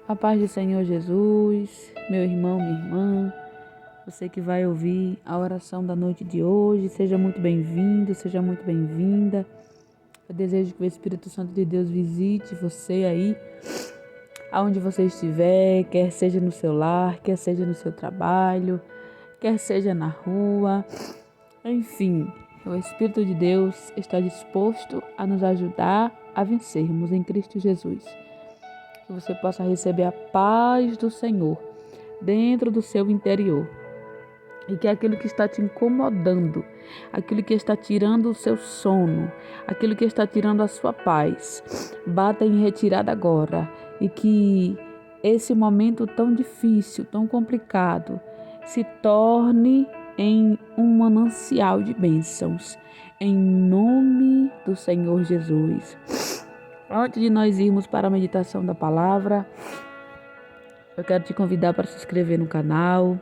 A paz do Senhor Jesus, meu irmão, minha irmã, você que vai ouvir a oração da noite de hoje, seja muito bem-vindo, seja muito bem-vinda. Eu desejo que o Espírito Santo de Deus visite você aí, aonde você estiver, quer seja no seu lar, quer seja no seu trabalho, quer seja na rua. Enfim, o Espírito de Deus está disposto a nos ajudar a vencermos em Cristo Jesus. Que você possa receber a paz do Senhor dentro do seu interior. E que aquilo que está te incomodando, aquilo que está tirando o seu sono, aquilo que está tirando a sua paz, bata em retirada agora. E que esse momento tão difícil, tão complicado, se torne em um manancial de bênçãos. Em nome do Senhor Jesus. Antes de nós irmos para a meditação da palavra, eu quero te convidar para se inscrever no canal,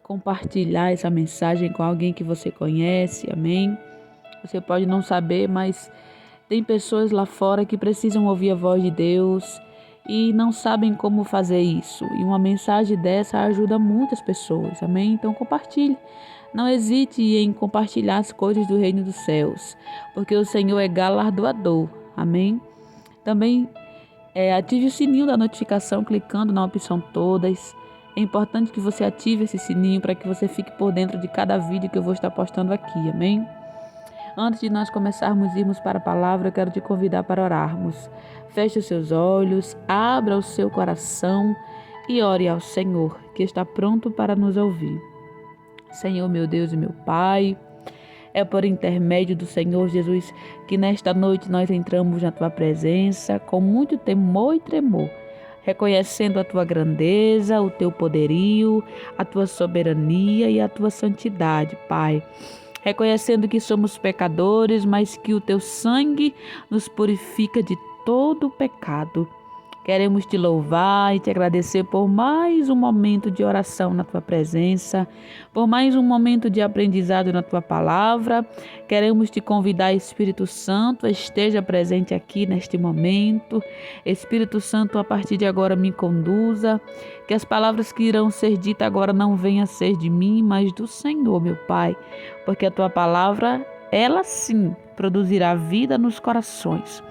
compartilhar essa mensagem com alguém que você conhece, amém? Você pode não saber, mas tem pessoas lá fora que precisam ouvir a voz de Deus e não sabem como fazer isso. E uma mensagem dessa ajuda muitas pessoas, amém? Então compartilhe. Não hesite em compartilhar as coisas do reino dos céus, porque o Senhor é galardoador, amém? Também ative o sininho da notificação clicando na opção todas. É importante que você ative esse sininho para que você fique por dentro de cada vídeo que eu vou estar postando aqui, amém? Antes de nós começarmos a irmos para a palavra, eu quero te convidar para orarmos. Feche os seus olhos, abra o seu coração e ore ao Senhor, que está pronto para nos ouvir. Senhor, meu Deus e meu Pai, é por intermédio do Senhor Jesus que nesta noite nós entramos na Tua presença com muito temor e tremor, reconhecendo a Tua grandeza, o Teu poderio, a Tua soberania e a Tua santidade, Pai. Reconhecendo que somos pecadores, mas que o Teu sangue nos purifica de todo o pecado. Queremos te louvar e te agradecer por mais um momento de oração na Tua presença, por mais um momento de aprendizado na Tua palavra. Queremos te convidar, Espírito Santo, esteja presente aqui neste momento. Espírito Santo, a partir de agora me conduza, que as palavras que irão ser ditas agora não venham a ser de mim, mas do Senhor, meu Pai, porque a Tua palavra, ela sim, produzirá vida nos corações.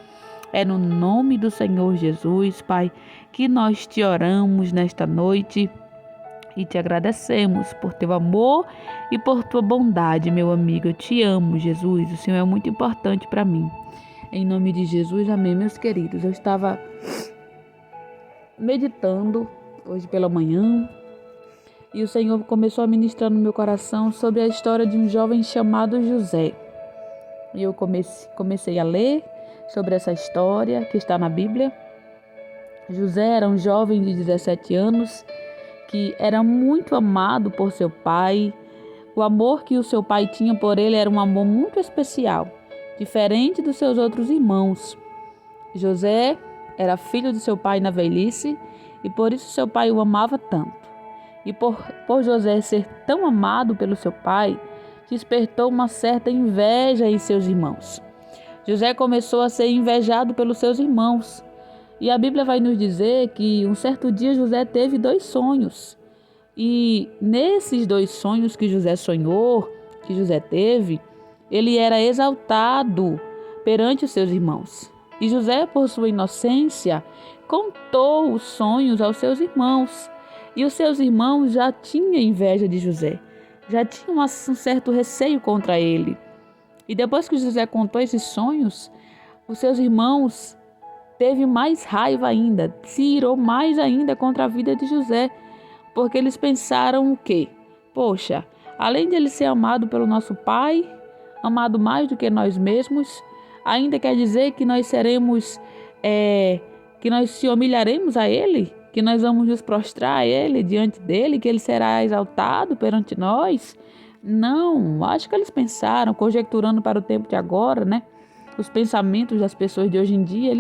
É no nome do Senhor Jesus, Pai, que nós te oramos nesta noite e te agradecemos por teu amor e por tua bondade, meu amigo. Eu te amo, Jesus. O Senhor é muito importante para mim. Em nome de Jesus, amém, meus queridos. Eu estava meditando hoje pela manhã e o Senhor começou a ministrar no meu coração sobre a história de um jovem chamado José. E eu comecei a ler sobre essa história que está na Bíblia. José era um jovem de 17 anos que era muito amado por seu pai. O amor que o seu pai tinha por ele era um amor muito especial, diferente dos seus outros irmãos. José era filho de seu pai na velhice e por isso seu pai o amava tanto. E por José ser tão amado pelo seu pai, despertou uma certa inveja em seus irmãos. José começou a ser invejado pelos seus irmãos. E a Bíblia vai nos dizer que um certo dia José teve 2 sonhos. E nesses 2 sonhos que José sonhou, que José teve, ele era exaltado perante os seus irmãos. E José, por sua inocência, contou os sonhos aos seus irmãos. E os seus irmãos já tinham inveja de José, já tinham um certo receio contra ele. E depois que José contou esses sonhos, os seus irmãos teve mais raiva ainda, se irou mais ainda contra a vida de José, porque eles pensaram o quê? Poxa, além de ele ser amado pelo nosso pai, amado mais do que nós mesmos, ainda quer dizer que nós seremos, que nós se humilharemos a ele, que nós vamos nos prostrar a ele, diante dele, que ele será exaltado perante nós. Não, acho que eles pensaram, conjecturando para o tempo de agora, né? Os pensamentos das pessoas de hoje em dia,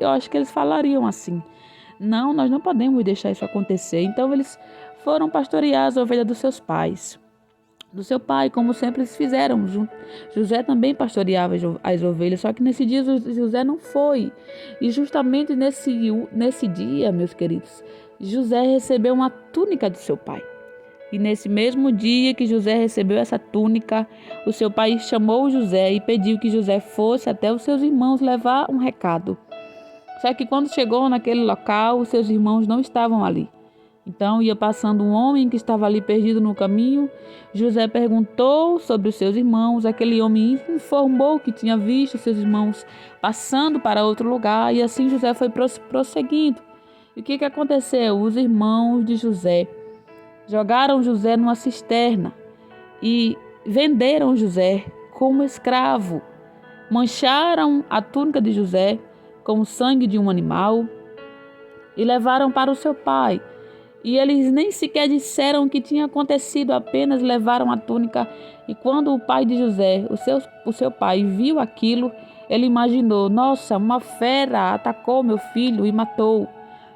eu acho que eles falariam assim. Não, nós não podemos deixar isso acontecer. Então eles foram pastorear as ovelhas dos seus pais. do seu pai, como sempre eles fizeram. José também pastoreava as ovelhas, só que nesse dia José não foi. E justamente nesse dia, meus queridos, José recebeu uma túnica de seu pai. E nesse mesmo dia que José recebeu essa túnica, o seu pai chamou José e pediu que José fosse até os seus irmãos levar um recado. Só que quando chegou naquele local, os seus irmãos não estavam ali. Então ia passando um homem que estava ali perdido no caminho. José perguntou sobre os seus irmãos. Aquele homem informou que tinha visto seus irmãos passando para outro lugar. E assim José foi prosseguindo. E o que aconteceu? Os irmãos de José jogaram José numa cisterna e venderam José como escravo. Mancharam a túnica de José com o sangue de um animal e levaram para o seu pai. E eles nem sequer disseram o que tinha acontecido, apenas levaram a túnica. E quando o pai de José, o seu pai, viu aquilo, ele imaginou: nossa, uma fera atacou meu filho e matou.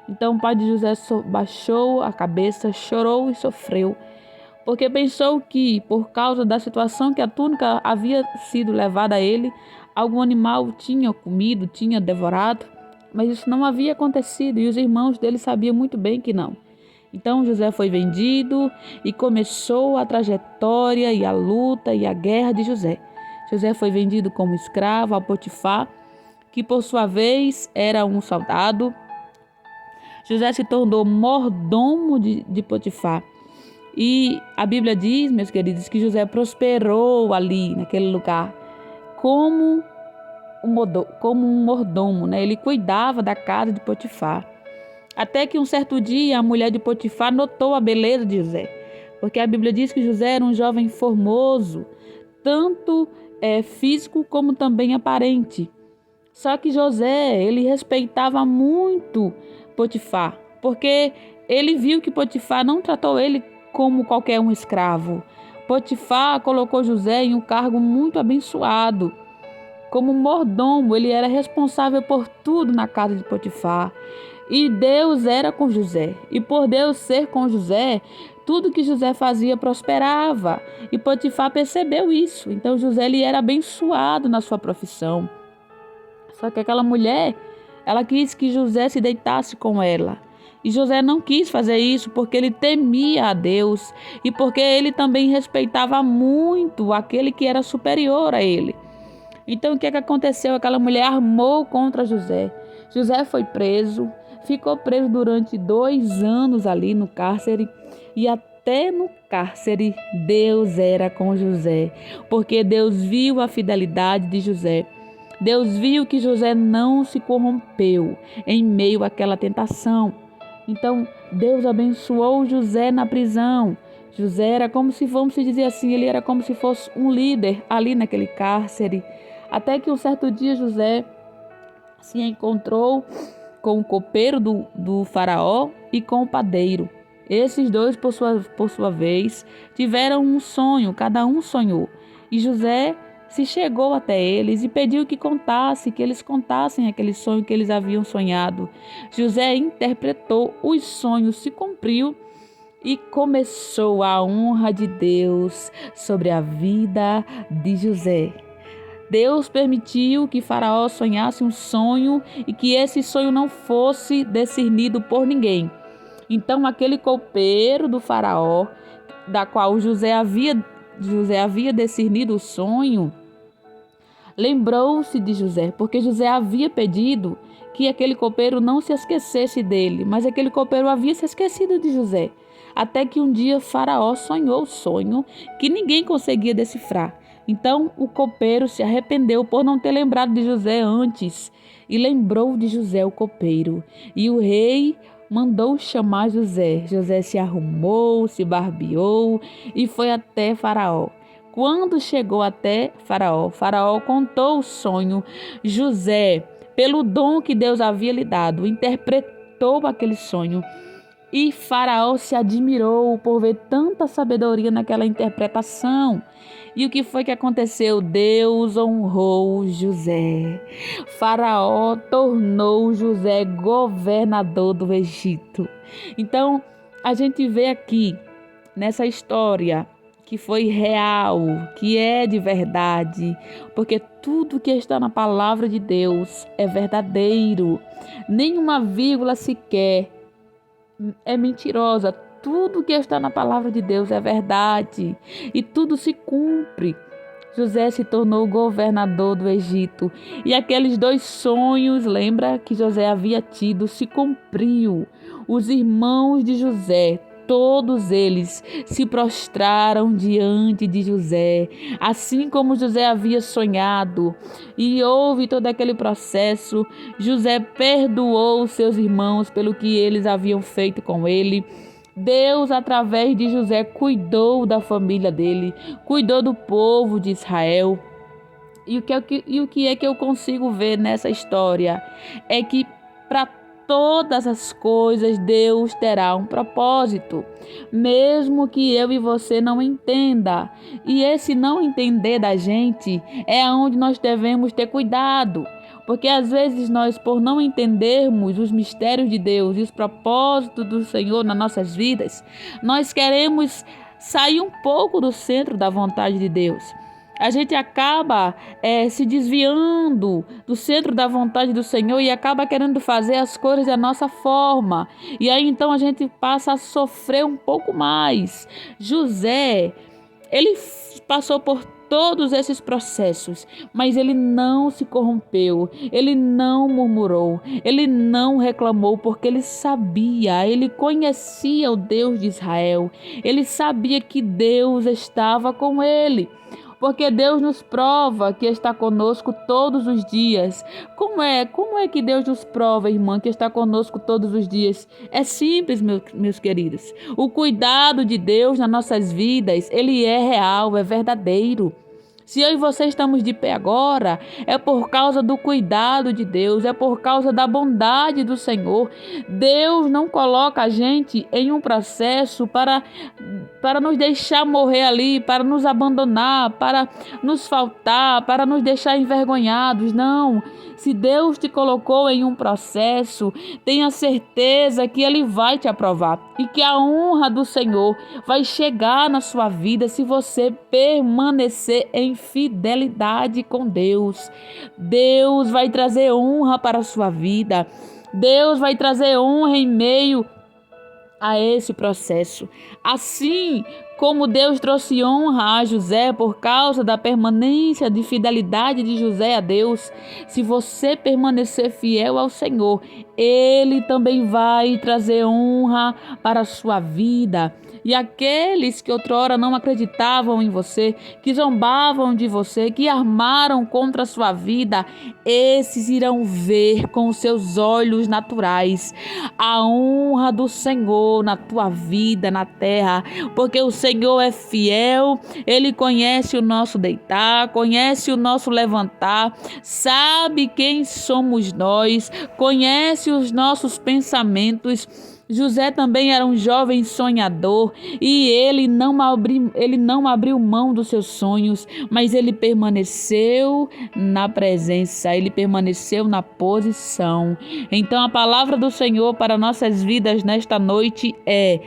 Então o pai de José baixou a cabeça, chorou e sofreu, porque pensou que, por causa da situação que a túnica havia sido levada a ele, algum animal tinha comido, tinha devorado. Mas isso não havia acontecido e os irmãos dele sabiam muito bem que não. Então José foi vendido e começou a trajetória e a luta e a guerra de José. José foi vendido como escravo a Potifar, que por sua vez era um soldado. José se tornou mordomo de Potifar. E a Bíblia diz, meus queridos, que José prosperou ali naquele lugar como um mordomo, né? Ele cuidava da casa de Potifar. Até que um certo dia a mulher de Potifar notou a beleza de José, porque a Bíblia diz que José era um jovem formoso, tanto físico como também aparente. Só que José, ele respeitava muito Potifar, porque ele viu que Potifar não tratou ele como qualquer um escravo. Potifar colocou José em um cargo muito abençoado. Como mordomo, ele era responsável por tudo na casa de Potifar. E Deus era com José. E por Deus ser com José, tudo que José fazia prosperava. E Potifar percebeu isso. Então José ele era abençoado na sua profissão. Só que aquela mulher, ela quis que José se deitasse com ela. E José não quis fazer isso porque ele temia a Deus e porque ele também respeitava muito aquele que era superior a ele. Então o que aconteceu? Aquela mulher armou contra José. José foi preso, ficou preso durante 2 anos ali no cárcere e até no cárcere Deus era com José, porque Deus viu a fidelidade de José. Deus viu que José não se corrompeu em meio àquela tentação. Então, Deus abençoou José na prisão. José era como se, vamos dizer assim, ele era como se fosse um líder ali naquele cárcere. Até que um certo dia José se encontrou com o copeiro do faraó e com o padeiro. Esses dois, por sua vez, tiveram um sonho, cada um sonhou. E José se chegou até eles e pediu que eles contassem aquele sonho que eles haviam sonhado. José interpretou, os sonhos se cumpriu e começou a honra de Deus sobre a vida de José. Deus permitiu que Faraó sonhasse um sonho e que esse sonho não fosse discernido por ninguém. Então aquele copeiro do Faraó, da qual José havia discernido o sonho, lembrou-se de José, porque José havia pedido que aquele copeiro não se esquecesse dele, mas aquele copeiro havia se esquecido de José. Até que um dia Faraó sonhou o sonho que ninguém conseguia decifrar. Então o copeiro se arrependeu por não ter lembrado de José antes e lembrou de José o copeiro. E o rei mandou chamar José. José se arrumou, se barbeou e foi até Faraó. Quando chegou até Faraó, Faraó contou o sonho. José, pelo dom que Deus havia lhe dado, interpretou aquele sonho. E Faraó se admirou por ver tanta sabedoria naquela interpretação. E o que foi que aconteceu? Deus honrou José. Faraó tornou José governador do Egito. Então, a gente vê aqui, nessa história, que foi real, que é de verdade, porque tudo que está na palavra de Deus é verdadeiro, nenhuma vírgula sequer é mentirosa. Tudo que está na palavra de Deus é verdade e tudo se cumpre. José se tornou governador do Egito e aqueles 2 sonhos, lembra, que José havia tido, se cumpriu. Os irmãos de José, todos eles se prostraram diante de José, assim como José havia sonhado. E houve todo aquele processo. José perdoou seus irmãos pelo que eles haviam feito com ele. Deus, através de José, cuidou da família dele, cuidou do povo de Israel. E o que é que eu consigo ver nessa história? É que para todas as coisas Deus terá um propósito, mesmo que eu e você não entenda. E esse não entender da gente é onde nós devemos ter cuidado. Porque às vezes nós, por não entendermos os mistérios de Deus e os propósitos do Senhor nas nossas vidas, nós queremos sair um pouco do centro da vontade de Deus. A gente acaba se desviando do centro da vontade do Senhor e acaba querendo fazer as coisas da nossa forma. E aí então a gente passa a sofrer um pouco mais. José, ele passou por todos esses processos, mas ele não se corrompeu, ele não murmurou, ele não reclamou, porque ele sabia, ele conhecia o Deus de Israel, ele sabia que Deus estava com ele. Porque Deus nos prova que está conosco todos os dias. Como é que Deus nos prova, irmã, que está conosco todos os dias? É simples, meus queridos. O cuidado de Deus nas nossas vidas, ele é real, é verdadeiro. Se eu e você estamos de pé agora, é por causa do cuidado de Deus, é por causa da bondade do Senhor. Deus não coloca a gente em um processo para nos deixar morrer ali, para nos abandonar, para nos faltar, para nos deixar envergonhados. Não. Se Deus te colocou em um processo, tenha certeza que Ele vai te aprovar e que a honra do Senhor vai chegar na sua vida se você permanecer em fidelidade com Deus. Deus vai trazer honra para a sua vida. Deus vai trazer honra em meio a esse processo. Assim como Deus trouxe honra a José por causa da permanência de fidelidade de José a Deus, se você permanecer fiel ao Senhor, Ele também vai trazer honra para a sua vida. E aqueles que outrora não acreditavam em você, que zombavam de você, que armaram contra a sua vida, esses irão ver com os seus olhos naturais a honra do Senhor na tua vida, na terra, porque o Senhor é fiel, Ele conhece o nosso deitar, conhece o nosso levantar, sabe quem somos nós, conhece os nossos pensamentos. José também era um jovem sonhador e ele não abriu mão dos seus sonhos, mas ele permaneceu na presença, ele permaneceu na posição. Então a palavra do Senhor para nossas vidas nesta noite é: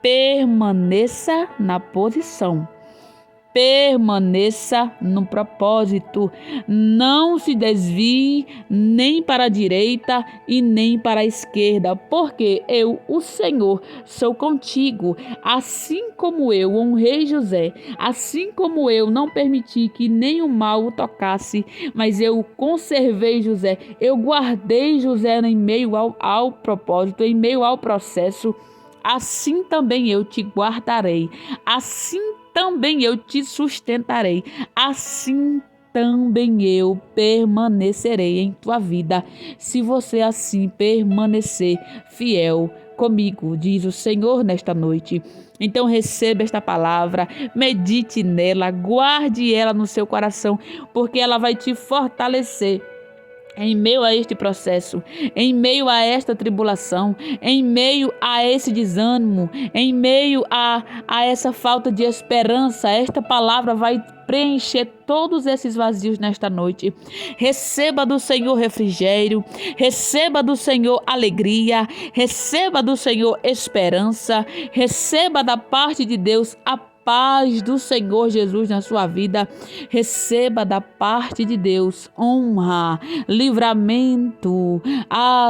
permaneça na posição. Permaneça no propósito, não se desvie nem para a direita e nem para a esquerda, porque eu, o Senhor, sou contigo. Assim como eu honrei José, assim como eu não permiti que nenhum mal o tocasse, mas eu conservei José, eu guardei José em meio ao propósito, em meio ao processo, assim também eu te guardarei, assim também eu te sustentarei, assim também eu permanecerei em tua vida, se você assim permanecer fiel comigo, diz o Senhor nesta noite. Então receba esta palavra, medite nela, guarde ela no seu coração, porque ela vai te fortalecer em meio a este processo, em meio a esta tribulação, em meio a esse desânimo, em meio a essa falta de esperança. Esta palavra vai preencher todos esses vazios nesta noite. Receba do Senhor refrigério, receba do Senhor alegria, receba do Senhor esperança, receba da parte de Deus a paz do Senhor Jesus na sua vida. Receba da parte de Deus honra, livramento.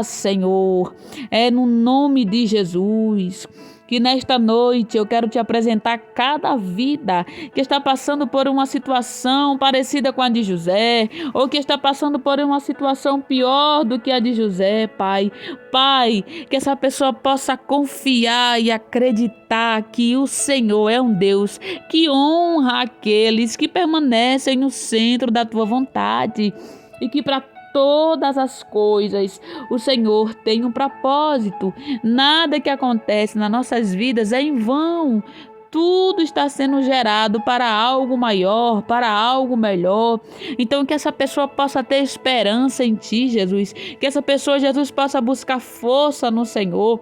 Senhor, é no nome de Jesus que nesta noite eu quero te apresentar cada vida que está passando por uma situação parecida com a de José, ou que está passando por uma situação pior do que a de José, Pai. Pai, que essa pessoa possa confiar e acreditar que o Senhor é um Deus que honra aqueles que permanecem no centro da tua vontade e que para todas as coisas o Senhor tem um propósito. Nada que acontece nas nossas vidas é em vão. Tudo está sendo gerado para algo maior, para algo melhor. Então que essa pessoa possa ter esperança em Ti, Jesus. Que essa pessoa, Jesus, possa buscar força no Senhor.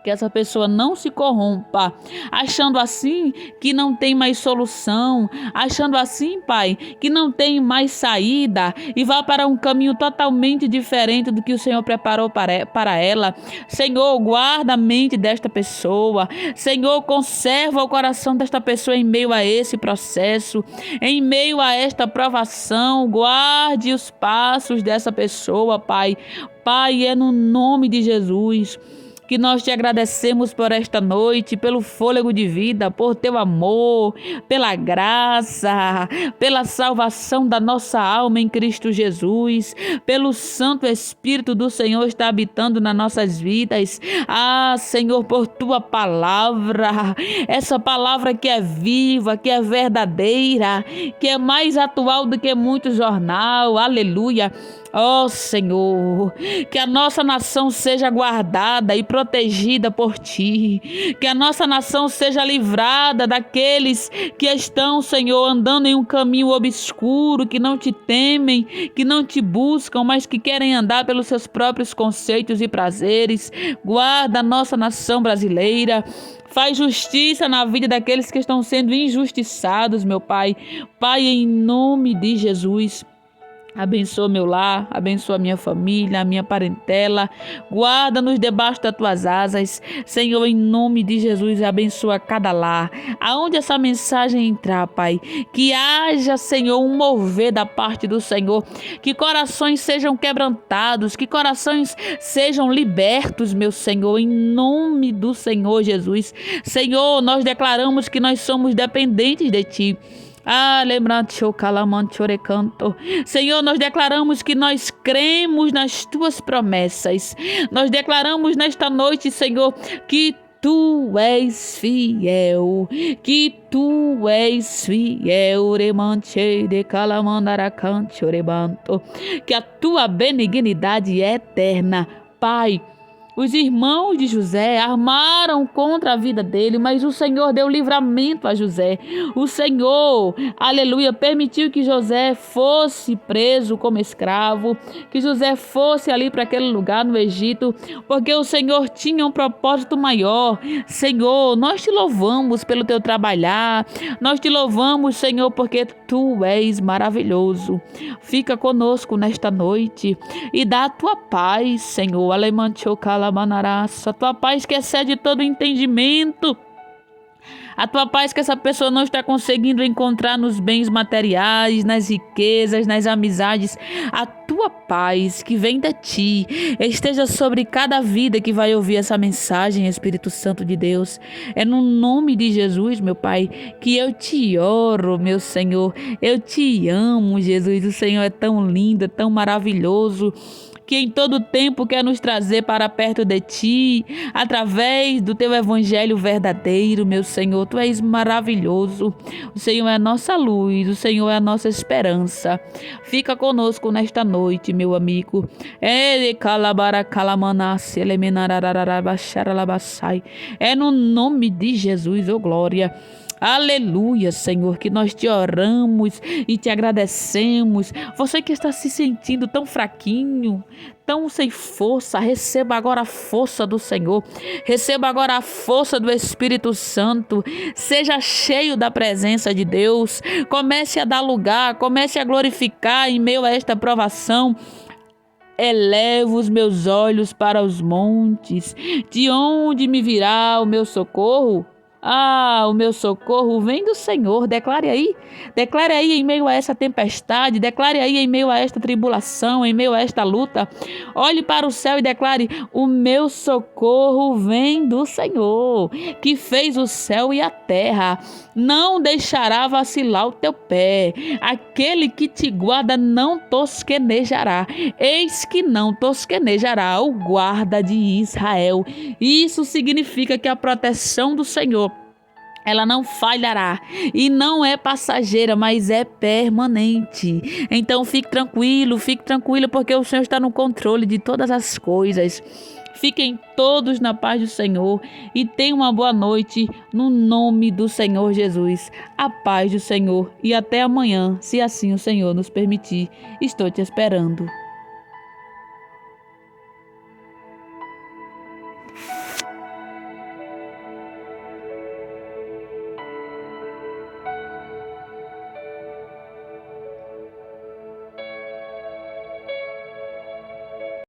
Que essa pessoa não se corrompa, achando assim que não tem mais solução, achando assim, Pai, que não tem mais saída e vá para um caminho totalmente diferente do que o Senhor preparou para ela. Senhor, guarda a mente desta pessoa. Senhor, conserva o coração desta pessoa em meio a esse processo, em meio a esta provação. Guarde os passos dessa pessoa, Pai. Pai, é no nome de Jesus que nós te agradecemos por esta noite, pelo fôlego de vida, por teu amor, pela graça, pela salvação da nossa alma em Cristo Jesus, pelo Santo Espírito do Senhor está habitando nas nossas vidas. Senhor, por tua palavra, essa palavra que é viva, que é verdadeira, que é mais atual do que muito jornal. Aleluia. Senhor, que a nossa nação seja guardada e protegida por Ti, que a nossa nação seja livrada daqueles que estão, Senhor, andando em um caminho obscuro, que não Te temem, que não Te buscam, mas que querem andar pelos seus próprios conceitos e prazeres. Guarda a nossa nação brasileira. Faz justiça na vida daqueles que estão sendo injustiçados, meu Pai. Pai, em nome de Jesus, abençoa meu lar, abençoa minha família, a minha parentela, guarda-nos debaixo das tuas asas, Senhor, em nome de Jesus, abençoa cada lar, aonde essa mensagem entrar, Pai, que haja, Senhor, um mover da parte do Senhor, que corações sejam quebrantados, que corações sejam libertos, meu Senhor, em nome do Senhor Jesus. Senhor, nós declaramos que nós somos dependentes de Ti. Senhor, nós declaramos que nós cremos nas Tuas promessas. Nós declaramos nesta noite, Senhor, que Tu és fiel, que Tu és fiel, que a Tua benignidade é eterna, Pai. Os irmãos de José armaram contra a vida dele, mas o Senhor deu livramento a José. O Senhor, aleluia, permitiu que José fosse preso como escravo, que José fosse ali para aquele lugar no Egito, porque o Senhor tinha um propósito maior. Senhor, nós te louvamos pelo teu trabalhar, nós te louvamos, Senhor, porque Tu és maravilhoso. Fica conosco nesta noite e dá a tua paz, Senhor. A tua paz que excede todo entendimento. A tua paz que essa pessoa não está conseguindo encontrar nos bens materiais, nas riquezas, nas amizades. A tua paz que vem de Ti esteja sobre cada vida que vai ouvir essa mensagem, Espírito Santo de Deus. É no nome de Jesus, meu Pai, que eu te oro, meu Senhor. Eu te amo, Jesus. O Senhor é tão lindo, é tão maravilhoso, que em todo tempo quer nos trazer para perto de Ti, através do Teu Evangelho verdadeiro, meu Senhor. Tu és maravilhoso. O Senhor é a nossa luz, o Senhor é a nossa esperança. Fica conosco nesta noite, meu amigo. É no nome de Jesus, oh glória. Aleluia, Senhor, que nós te oramos e te agradecemos. Você que está se sentindo tão fraquinho, tão sem força, receba agora a força do Senhor. Receba agora a força do Espírito Santo. Seja cheio da presença de Deus. Comece a dar lugar, comece a glorificar em meio a esta provação. Elevo os meus olhos para os montes. De onde me virá o meu socorro? O meu socorro vem do Senhor. Declare aí em meio a essa tempestade, declare aí em meio a esta tribulação, em meio a esta luta. Olhe para o céu e declare: o meu socorro vem do Senhor, que fez o céu e a terra. Não deixará vacilar o teu pé. Aquele que te guarda não tosquenejará. Eis que não tosquenejará o guarda de Israel. Isso significa que a proteção do Senhor, ela não falhará e não é passageira, mas é permanente. Então fique tranquilo, porque o Senhor está no controle de todas as coisas. Fiquem todos na paz do Senhor e tenham uma boa noite no nome do Senhor Jesus. A paz do Senhor e até amanhã, se assim o Senhor nos permitir. Estou te esperando.